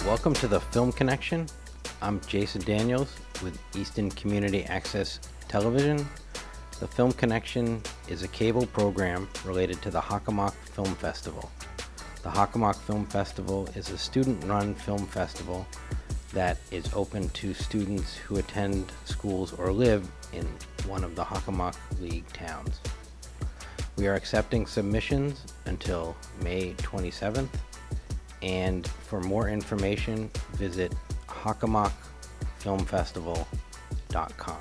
Welcome to the Film Connection. I'm Jason Daniels with Easton Community Access Television. The Film Connection is a cable program related to the Hockomock Film Festival. The Hockomock Film Festival is a student-run film festival that is open to students who attend schools or live in one of the Hockomock League towns. We are accepting submissions until May 27th, and for more information, visit hockomockfilmfestival.com.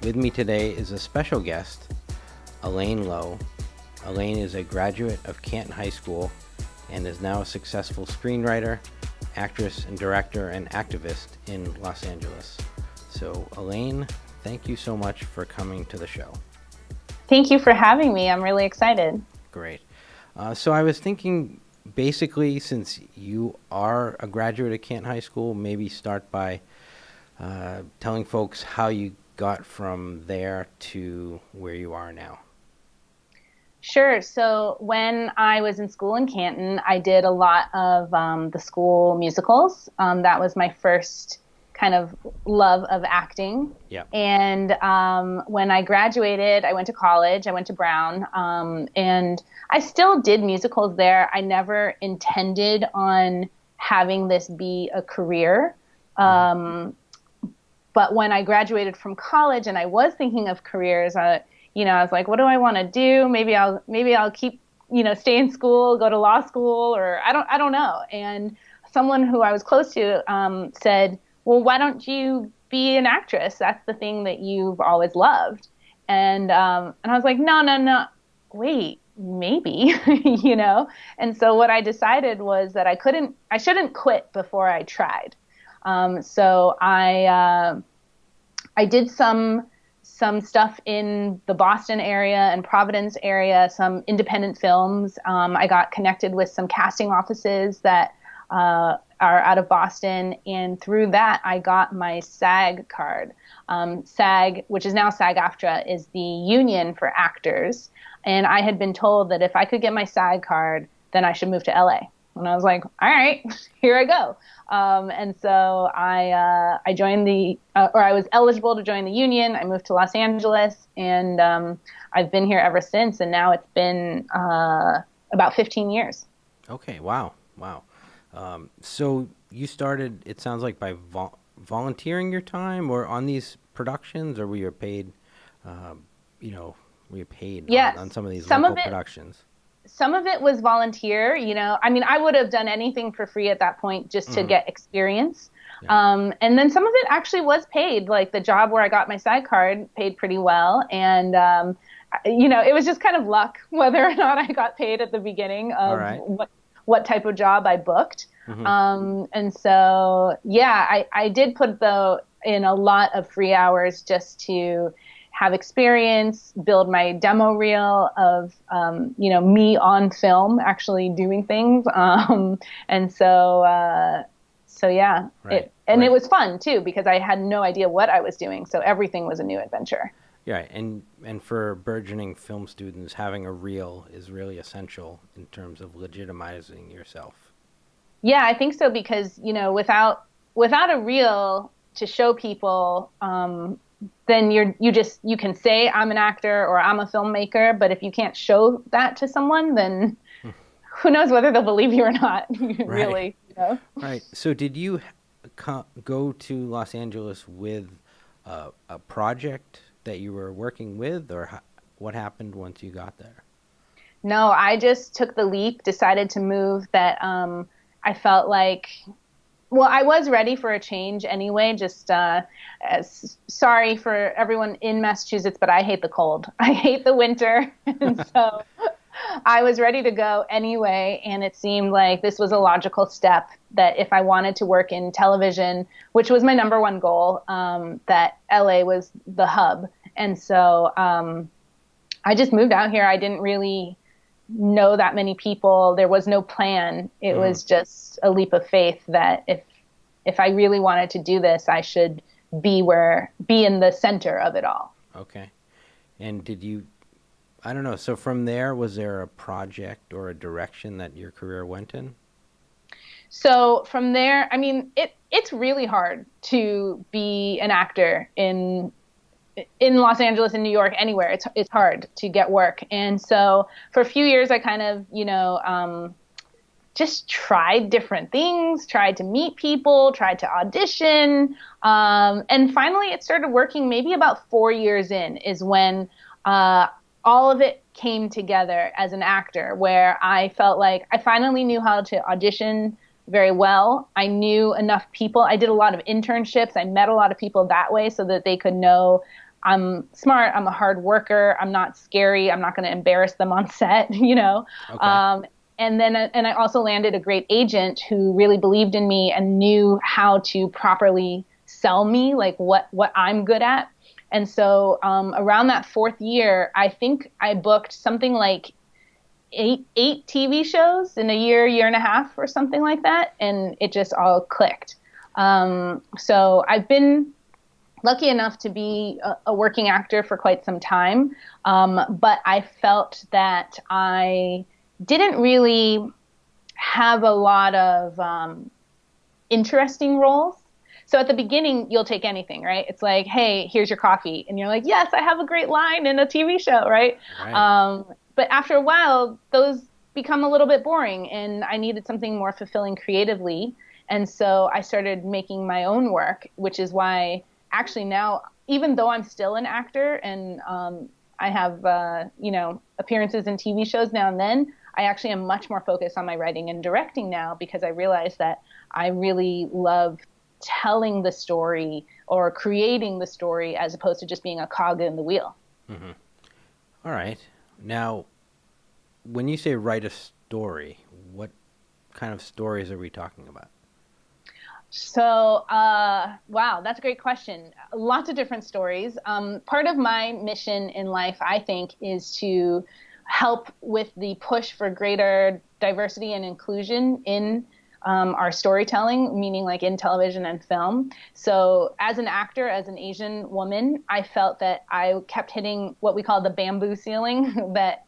With me today is a special guest, Elaine Lowe. Elaine is a graduate of Canton High School and is now a successful screenwriter, actress, and director and activist in Los Angeles. So, Elaine, thank you so much for coming to the show. Thank you for having me. I'm really excited. Great. So I was thinking, basically, since you are a graduate of Canton High School, maybe start by telling folks how you got from there to where you are now. Sure. So when I was in school in Canton, I did a lot of the school musicals. That was my first kind of love of acting. Yeah. And when I graduated, I went to college. I went to Brown, and I still did musicals there. I never intended on having this be a career. But when I graduated from college and I was thinking of careers, I was like, what do I want to do? Maybe I'll keep, stay in school, go to law school, or I don't know. And someone who I was close to said, well, why don't you be an actress? That's the thing that you've always loved. And I was like, no, wait, maybe, And so what I decided was that I shouldn't quit before I tried. So I did some stuff in the Boston area and Providence area, some independent films. I got connected with some casting offices that are out of Boston, and through that I got my SAG card. SAG, which is now SAG-AFTRA, is the union for actors, and I had been told that if I could get my SAG card, then I should move to LA. And I was like, all right, here I go. And so I joined I was eligible to join the union. I moved to Los Angeles, and I've been here ever since, and now it's been about 15 years. Okay, wow. So you started, it sounds like, by volunteering your time or on these productions, or were you paid, on some of these local productions? Some of it was volunteer, I would have done anything for free at that point just to get experience. Yeah. And then some of it actually was paid, like the job where I got my SAG card paid pretty well. And, it was just kind of luck whether or not I got paid at the beginning of what type of job I booked. Mm-hmm. And so, yeah, I did put in a lot of free hours just to have experience, build my demo reel of, me on film actually doing things. And so yeah, it was fun too, because I had no idea what I was doing. So everything was a new adventure. Yeah. And for burgeoning film students, having a reel is really essential in terms of legitimizing yourself. Yeah, I think so, because, without a reel to show people, then you can say I'm an actor or I'm a filmmaker, but if you can't show that to someone, then who knows whether they'll believe you or not, really. Right. So did you go to Los Angeles with a project that you were working with, or what happened once you got there? No, I just took the leap, decided to move, that I felt like, well, I was ready for a change anyway. Just sorry for everyone in Massachusetts, but I hate the cold. I hate the winter. And so I was ready to go anyway. And it seemed like this was a logical step, that if I wanted to work in television, which was my number one goal, that LA was the hub. And so I just moved out here. I didn't really know that many people. There was no plan. It was just a leap of faith that if I really wanted to do this, I should be in the center of it all. Okay. And did you, I don't know, so from there, was there a project or a direction that your career went in? So from there, I mean, it's really hard to be an actor in Los Angeles, in New York, anywhere. It's hard to get work. And so for a few years, I kind of, just tried different things, tried to meet people, tried to audition. And finally, it started working maybe about 4 years in is when all of it came together as an actor, where I felt like I finally knew how to audition very well. I knew enough people. I did a lot of internships. I met a lot of people that way so that they could know I'm smart, I'm a hard worker, I'm not scary, I'm not going to embarrass them on set, Okay. And I also landed a great agent who really believed in me and knew how to properly sell me, like what I'm good at. And so around that fourth year, I think I booked something like eight TV shows in a year and a half, or something like that, and it just all clicked. So I've been lucky enough to be a working actor for quite some time, but I felt that I didn't really have a lot of interesting roles. So at the beginning, you'll take anything, right? It's like, hey, here's your coffee. And you're like, yes, I have a great line in a TV show, right? Right. But after a while, those become a little bit boring, and I needed something more fulfilling creatively. And so I started making my own work, which is why actually now, even though I'm still an actor and I have, appearances in TV shows now and then, I actually am much more focused on my writing and directing now, because I realize that I really love telling the story or creating the story as opposed to just being a cog in the wheel. Hmm. All right. Now, when you say write a story, what kind of stories are we talking about? So, wow, that's a great question. Lots of different stories. Part of my mission in life, I think, is to help with the push for greater diversity and inclusion in our storytelling, meaning like in television and film. So, as an actor, as an Asian woman, I felt that I kept hitting what we call the bamboo ceiling, that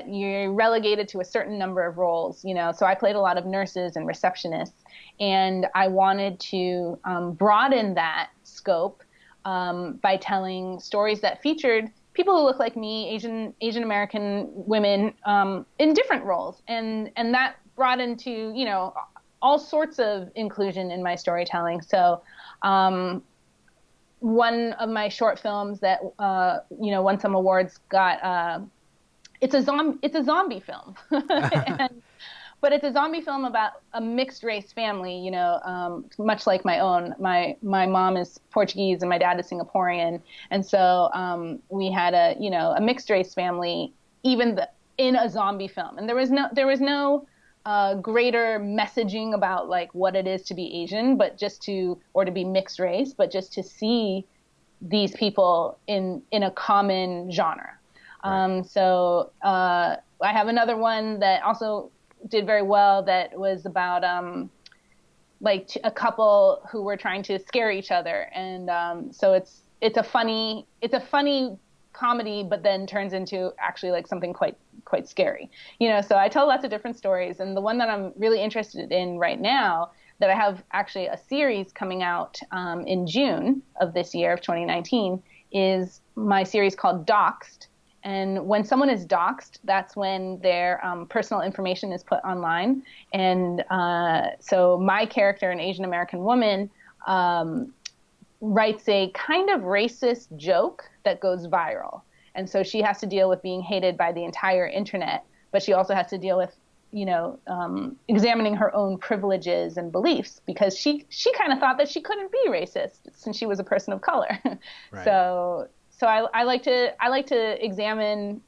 you're relegated to a certain number of roles, So I played a lot of nurses and receptionists, and I wanted to broaden that scope by telling stories that featured people who look like me, Asian American women, in different roles, and that brought into all sorts of inclusion in my storytelling. So one of my short films that won some awards got. It's a zombie film, but it's a zombie film about a mixed race family. Much like my own. My mom is Portuguese and my dad is Singaporean, and so we had a mixed race family, in a zombie film, and there was no greater messaging about like what it is to be Asian, or to be mixed race, but just to see these people in a common genre. Right. So I have another one that also did very well that was about like a couple who were trying to scare each other, and so it's a funny comedy, but then turns into actually like something quite scary. So I tell lots of different stories, and the one that I'm really interested in right now, that I have actually a series coming out in June of this year of 2019, is my series called Doxed. And when someone is doxxed, that's when their personal information is put online. And so my character, an Asian American woman, writes a kind of racist joke that goes viral. And so she has to deal with being hated by the entire internet, but she also has to deal with, examining her own privileges and beliefs, because she kind of thought that she couldn't be racist since she was a person of color. Right. So I like to examine,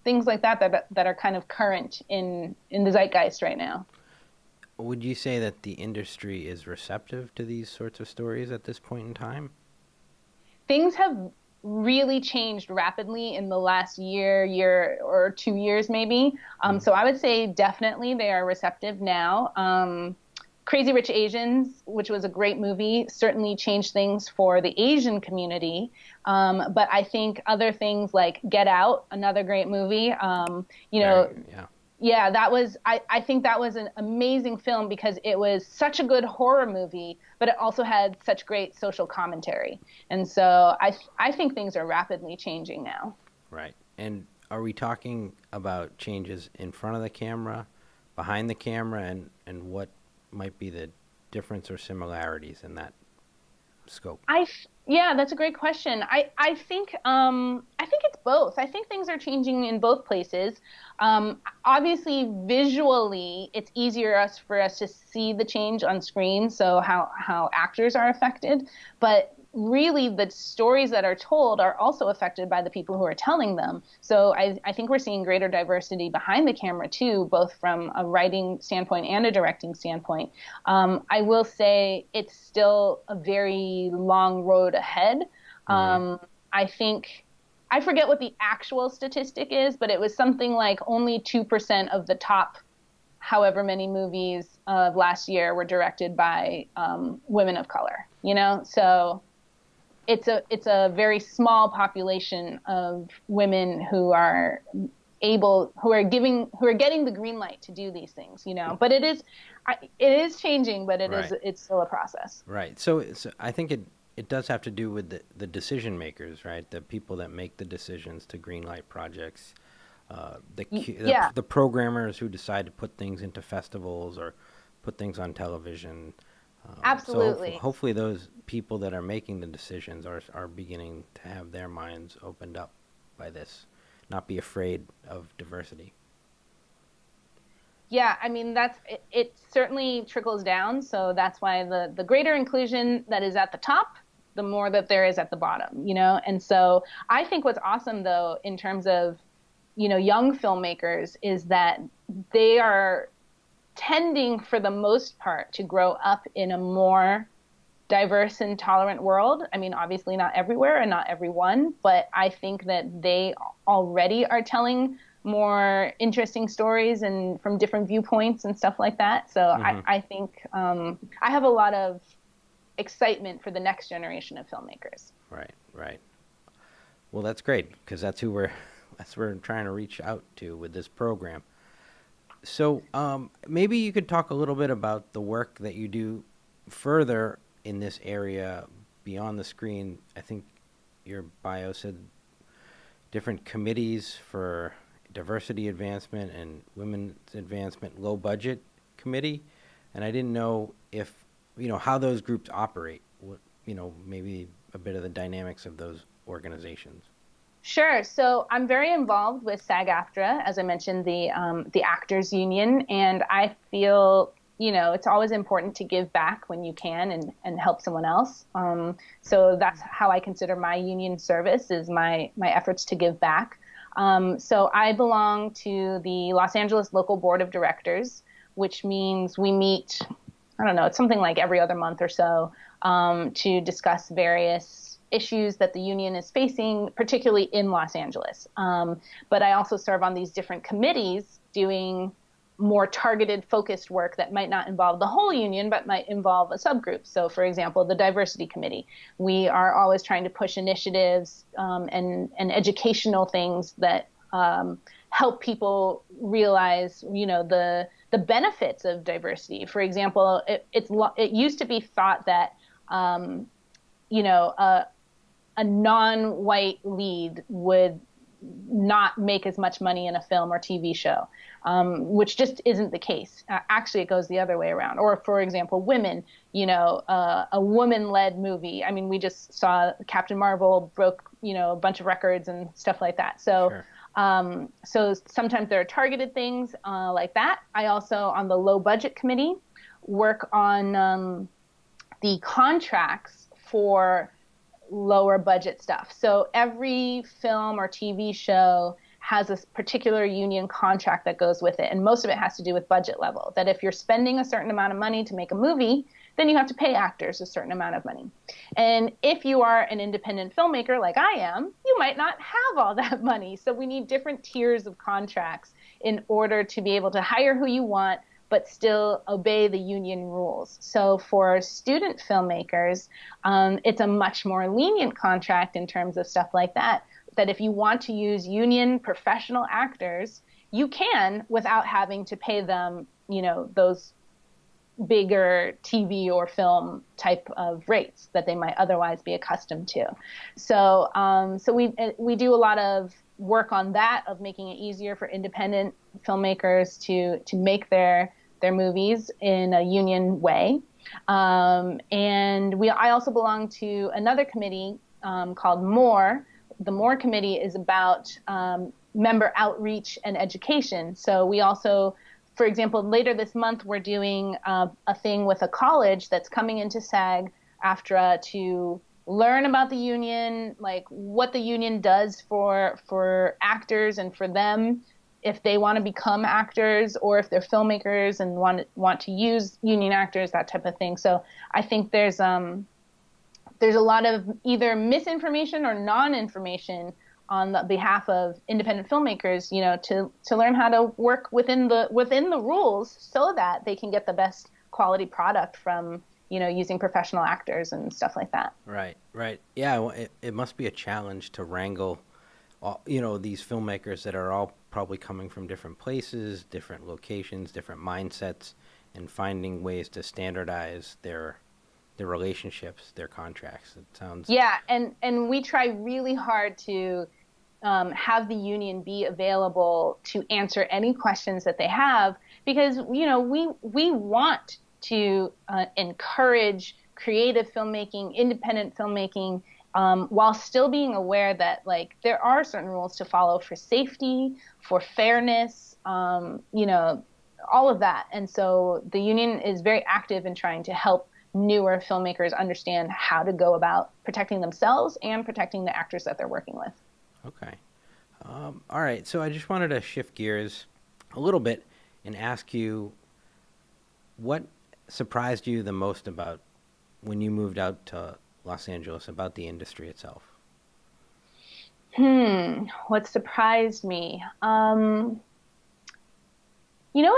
things like that are kind of current in the zeitgeist right now. Would you say that the industry is receptive to these sorts of stories at this point in time? Things have really changed rapidly in the last year or 2 years maybe. So I would say definitely they are receptive now. Crazy Rich Asians, which was a great movie, certainly changed things for the Asian community. But I think other things like Get Out, another great movie, Very, yeah. Yeah, I think that was an amazing film because it was such a good horror movie, but it also had such great social commentary. And so I think things are rapidly changing now. Right. And are we talking about changes in front of the camera, behind the camera, and what might be the difference or similarities in that scope? Yeah, that's a great question. I think it's both. I think things are changing in both places. Obviously, visually, it's easier for us to see the change on screen, so how actors are affected. But really, the stories that are told are also affected by the people who are telling them. So I think we're seeing greater diversity behind the camera too, both from a writing standpoint and a directing standpoint. I will say it's still a very long road ahead. Mm-hmm. I think I forget what the actual statistic is, but it was something like only 2% of the top however many movies of last year were directed by women of color. So it's a very small population of women who are who are getting the green light to do these things. But it is changing, but Right. it's still a process. Right. So I think it does have to do with the decision makers, right? The people that make the decisions to greenlight projects, Yeah, the programmers who decide to put things into festivals or put things on television. So absolutely. hopefully those people that are making the decisions are beginning to have their minds opened up by this, not be afraid of diversity. Yeah, I mean it certainly trickles down, so that's why the greater inclusion that is at the top, the more that there is at the bottom. And so I think what's awesome though in terms of young filmmakers is that they are tending for the most part to grow up in a more diverse and tolerant world. I mean, obviously not everywhere and not everyone, but I think that they already are telling more interesting stories and from different viewpoints and stuff like that. So Hmm. I think I have a lot of excitement for the next generation of filmmakers. Right. Right. Well, that's great because that's who we're that's who we're trying to reach out to with this program. So maybe you could talk a little bit about the work that you do further in this area beyond the screen. I think your bio said different committees for diversity advancement and women's advancement, low budget committee, and I didn't know if how those groups operate. What maybe a bit of the dynamics of those organizations. Sure. So I'm very involved with SAG-AFTRA, as I mentioned, the actors union, and I feel it's always important to give back when you can and help someone else. So that's how I consider my union service is my efforts to give back. So I belong to the Los Angeles Local Board of Directors, which means we meet, I don't know, it's something like every other month or so, to discuss various issues that the union is facing, particularly in Los Angeles. But I also serve on these different committees doing more targeted, focused work that might not involve the whole union, but might involve a subgroup. So, for example, the diversity committee. We are always trying to push initiatives and educational things that help people realize, the benefits of diversity. For example, it used to be thought that you know, a non-white lead would not make as much money in a film or TV show, which just isn't the case. Actually, it goes the other way around. Or, for example, women, a woman-led movie. I mean, we just saw Captain Marvel broke, a bunch of records and stuff like that. So, Sure. so sometimes there are targeted things like that. I also, on the low budget committee, work on the contracts for lower budget stuff. So every film or TV show has a particular union contract that goes with it. And most of it has to do with budget level. That if you're spending a certain amount of money to make a movie, then you have to pay actors a certain amount of money. And if you are an independent filmmaker like I am, you might not have all that money. So we need different tiers of contracts in order to be able to hire who you want, but still obey the union rules. So for student filmmakers, it's a much more lenient contract in terms of stuff like that. That if you want to use union professional actors, you can without having to pay them, those bigger TV or film type of rates that they might otherwise be accustomed to. So we do a lot of work on that, of making it easier for independent filmmakers to make their movies in a union way. And I also belong to another committee called MORE. The MORE committee is about member outreach and education. So we also, for example, later this month, we're doing a thing with a college that's coming into SAG-AFTRA to learn about the union, like what the union does for actors and for them if they want to become actors, or if they're filmmakers and want to use union actors, that type of thing. So I think there's a lot of either misinformation or non-information on the behalf of independent filmmakers, to learn how to work within the rules so that they can get the best quality product from, using professional actors and stuff like that. Right. Yeah, well, it must be a challenge to wrangle, these filmmakers that are all probably coming from different places, different locations, different mindsets, and finding ways to standardize their relationships, their contracts. It sounds... Yeah, and we try really hard to have the union be available to answer any questions that they have, because we want to encourage creative filmmaking, independent filmmaking, while still being aware that there are certain rules to follow for safety, for fairness, all of that. And so the union is very active in trying to help newer filmmakers understand how to go about protecting themselves and protecting the actors that they're working with. Okay. All right. So I just wanted to shift gears a little bit and ask you, what surprised you the most about when you moved out to Los Angeles, about the industry itself? What surprised me? What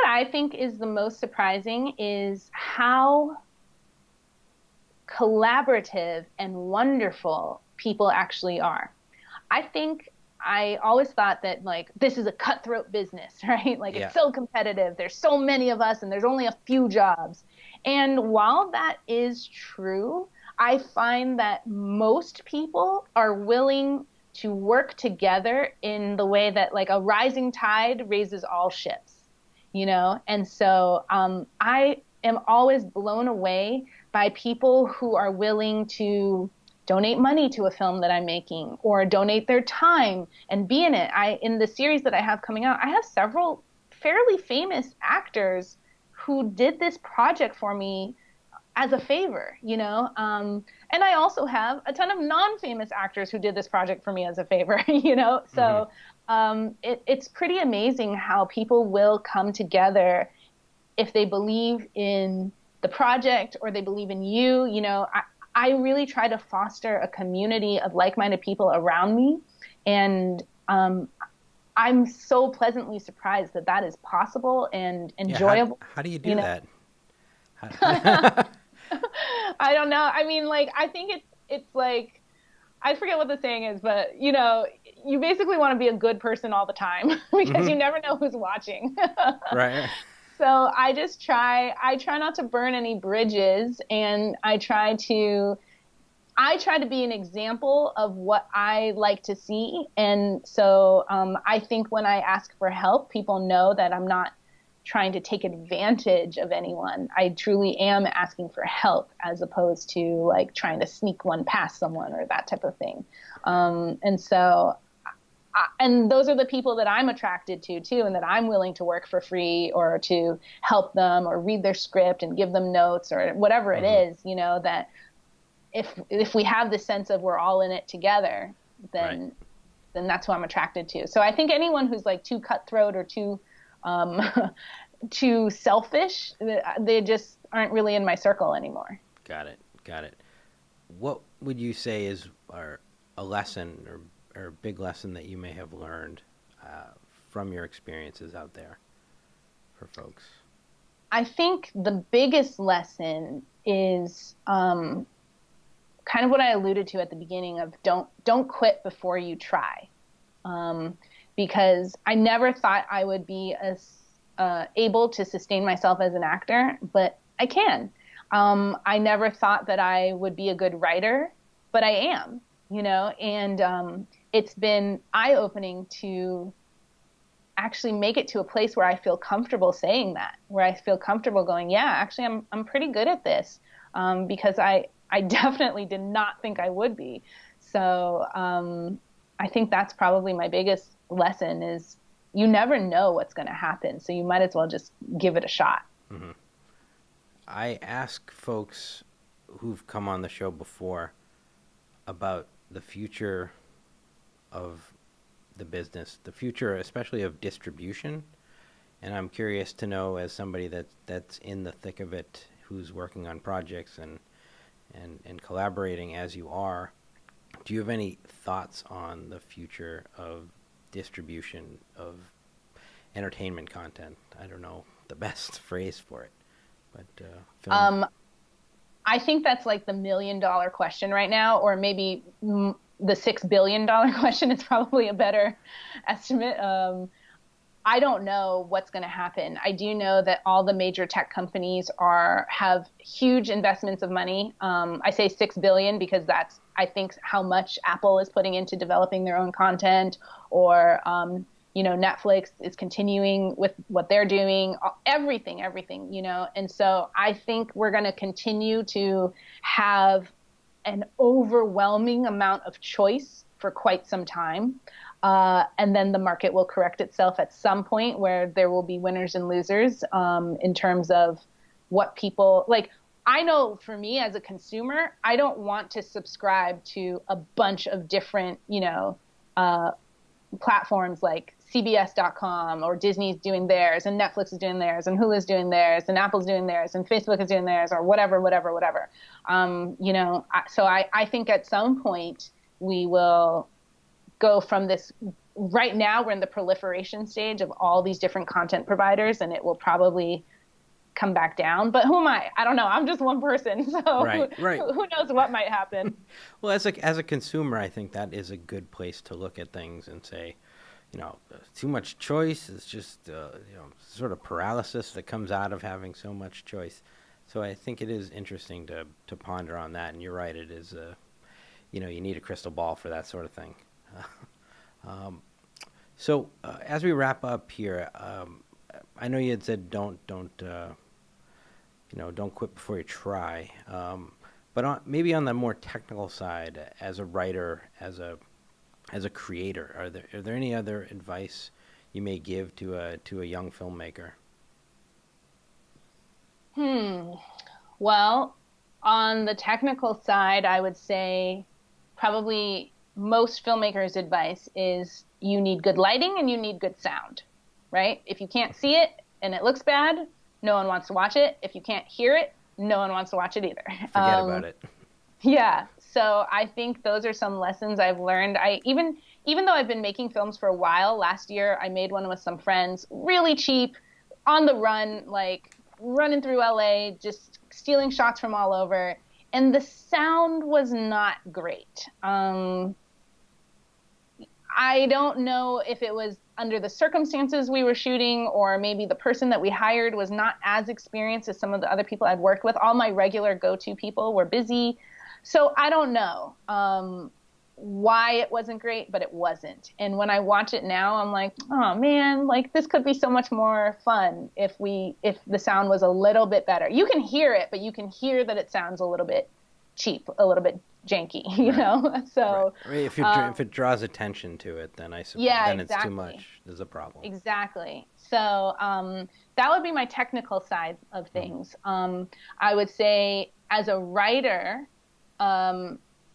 I think is the most surprising is how collaborative and wonderful people actually are. I always thought that this is a cutthroat business, right? Yeah. It's so competitive. There's so many of us and there's only a few jobs. And while that is true, I find that most people are willing to work together in the way that a rising tide raises all ships, And so I am always blown away by people who are willing to donate money to a film that I'm making, or donate their time and be in it. In the series that I have coming out, I have several fairly famous actors who did this project for me as a favor, and I also have a ton of non-famous actors who did this project for me as a favor, So it's pretty amazing how people will come together if they believe in the project or they believe in you. I really try to foster a community of like-minded people around me, and I'm so pleasantly surprised that that is possible and enjoyable. Yeah, how do you do that? I don't know. I mean, I think it's I forget what the saying is, but you basically want to be a good person all the time because you never know who's watching. Right. So I try not to burn any bridges, and I try to be an example of what I like to see. And so I think when I ask for help, people know that I'm not trying to take advantage of anyone. I truly am asking for help, as opposed to trying to sneak one past someone or that type of thing. And so and those are the people that I'm attracted to too, and that I'm willing to work for free or to help them or read their script and give them notes or whatever it is, that if we have this sense of we're all in it together, then that's who I'm attracted to. So I think anyone who's too cutthroat or too too selfish, they just aren't really in my circle anymore. Got it. What would you say is a lesson or a big lesson that you may have learned from your experiences out there for folks? I think the biggest lesson is kind of what I alluded to at the beginning of don't quit before you try. because I never thought I would be as able to sustain myself as an actor, but I can. I never thought that I would be a good writer, but I am, and it's been eye-opening to actually make it to a place where I feel comfortable saying that, where I feel comfortable going, yeah, actually I'm pretty good at this, because I definitely did not think I would be. So I think that's probably my biggest lesson is you never know what's going to happen. So you might as well just give it a shot. Mm-hmm. I ask folks who've come on the show before about the future of the business, the future especially of distribution. And I'm curious to know, as somebody that's in the thick of it, who's working on projects and collaborating as you are, do you have any thoughts on the future of distribution of entertainment content? I don't know the best phrase for it, but film. I think that's like the $1 million question right now, or maybe the $6 billion question is probably a better estimate. I don't know what's going to happen. I do know that all the major tech companies have huge investments of money. I say 6 billion because that's, I think, how much Apple is putting into developing their own content, or Netflix is continuing with what they're doing, everything. And so I think we're going to continue to have an overwhelming amount of choice for quite some time. And then the market will correct itself at some point where there will be winners and losers in terms of what people like. I know for me as a consumer, I don't want to subscribe to a bunch of different, platforms like CBS.com, or Disney's doing theirs, and Netflix is doing theirs, and Hulu's doing theirs, and Apple's doing theirs, and Facebook is doing theirs, or whatever. So I think at some point we will go from this. Right now we're in the proliferation stage of all these different content providers, and it will probably come back down. But who am I? I don't know. I'm just one person, so Right. Who knows what might happen? Well, as a consumer, I think that is a good place to look at things and say, too much choice is just sort of paralysis that comes out of having so much choice. So I think it is interesting to ponder on that. And you're right. It is you need a crystal ball for that sort of thing. So as we wrap up here, I know you had said don't quit before you try. But maybe on the more technical side, as a writer, as a creator, are there any other advice you may give to a young filmmaker? Well, on the technical side, I would say probably most filmmakers' advice is you need good lighting and you need good sound, right? If you can't see it and it looks bad, no one wants to watch it. If you can't hear it, no one wants to watch it either. Forget about it. Yeah. So I think those are some lessons I've learned. Even though I've been making films for a while, last year I made one with some friends, really cheap, on the run, like running through LA, just stealing shots from all over. And the sound was not great. I don't know if it was under the circumstances we were shooting, or maybe the person that we hired was not as experienced as some of the other people I'd worked with. All my regular go-to people were busy. So I don't know why it wasn't great, but it wasn't. And when I watch it now, I'm like, oh man, like this could be so much more fun if the sound was a little bit better. You can hear it, but you can hear that it sounds a little bit cheap, a little bit janky, you know? So right. If it draws attention to it, then I suppose then exactly. It's too much. There's a problem. Exactly. So that would be my technical side of things. I would say as a writer,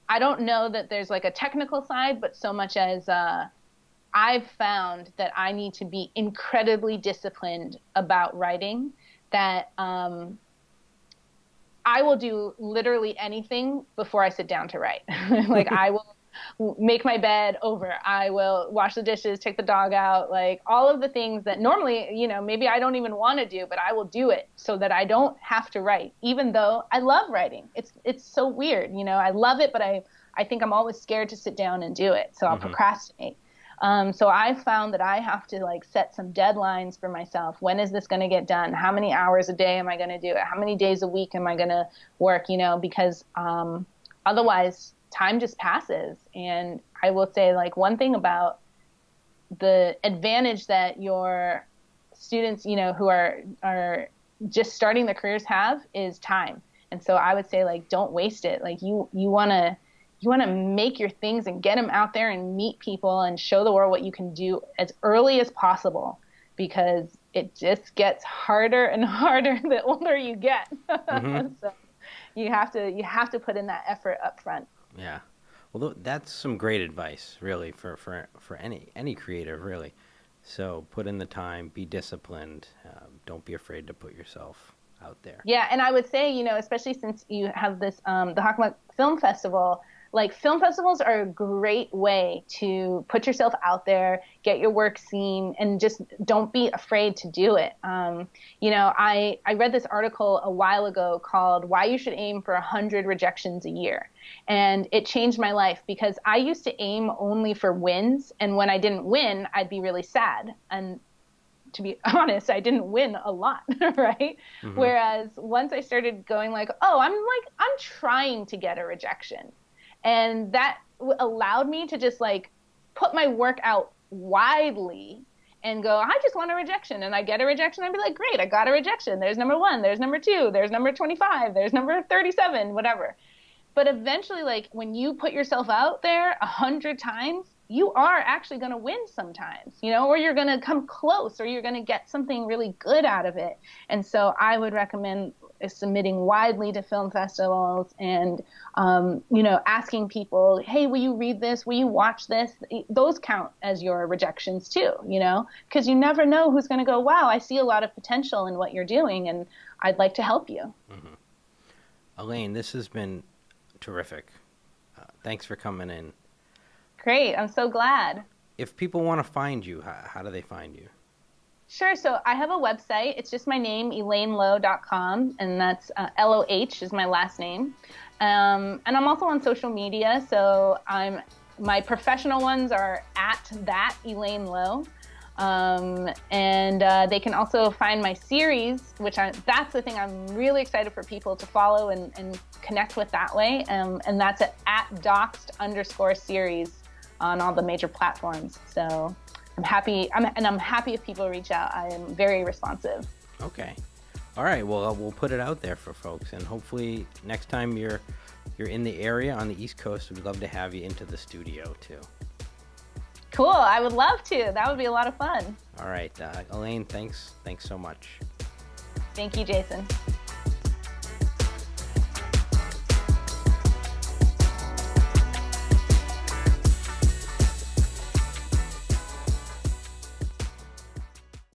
I don't know that there's like a technical side, but so much as I've found that I need to be incredibly disciplined about writing, that I will do literally anything before I sit down to write. Like I will make my bed over. I will wash the dishes, take the dog out, like all of the things that normally, maybe I don't even want to do, but I will do it so that I don't have to write, even though I love writing. It's so weird. I love it, but I think I'm always scared to sit down and do it. So I'll procrastinate. So I found that I have to like set some deadlines for myself. When is this going to get done? How many hours a day am I going to do it? How many days a week am I going to work? Because otherwise time just passes. And I will say, like, one thing about the advantage that your students, who are just starting their careers have is time. And so I would say, like, don't waste it. Like, you want to make your things and get them out there and meet people and show the world what you can do as early as possible, because it just gets harder and harder the older you get. Mm-hmm. So you have to put in that effort up front. Yeah. Well, that's some great advice, really, for any creative, really. So put in the time, be disciplined. Don't be afraid to put yourself out there. Yeah, and I would say, especially since you have this, the Hockomock Film Festival, like, film festivals are a great way to put yourself out there, get your work seen, and just don't be afraid to do it. I read this article a while ago called "Why You Should Aim for 100 Rejections a Year," and it changed my life, because I used to aim only for wins, and when I didn't win, I'd be really sad. And to be honest, I didn't win a lot, right? Mm-hmm. Whereas once I started going like, oh, I'm trying to get a rejection. And that allowed me to just like put my work out widely and go, I just want a rejection. And I get a rejection. I'd be like, great, I got a rejection. There's number 1, there's number 2, there's number 25, there's number 37, whatever. But eventually, like, when you put yourself out there 100 times, you are actually going to win sometimes, or you're going to come close, or you're going to get something really good out of it. And so I would recommend submitting widely to film festivals and, asking people, hey, will you read this? Will you watch this? Those count as your rejections too, because you never know who's going to go, wow, I see a lot of potential in what you're doing, and I'd like to help you. Mm-hmm. Elaine, this has been terrific. Thanks for coming in. Great. I'm so glad. If people want to find you, how do they find you? Sure. So I have a website. It's just my name, ElaineLow.com, and that's LOH is my last name. And I'm also on social media. So my professional ones are at that Elaine Low. And they can also find my series, that's the thing I'm really excited for people to follow and connect with that way. And that's at doxed_series on all the major platforms. So I'm happy if people reach out. I am very responsive. Okay. All right. Well, we'll put it out there for folks, and hopefully next time you're in the area on the East Coast, we'd love to have you into the studio too. Cool. I would love to. That would be a lot of fun. All right. Elaine, thanks so much. Thank you, Jason.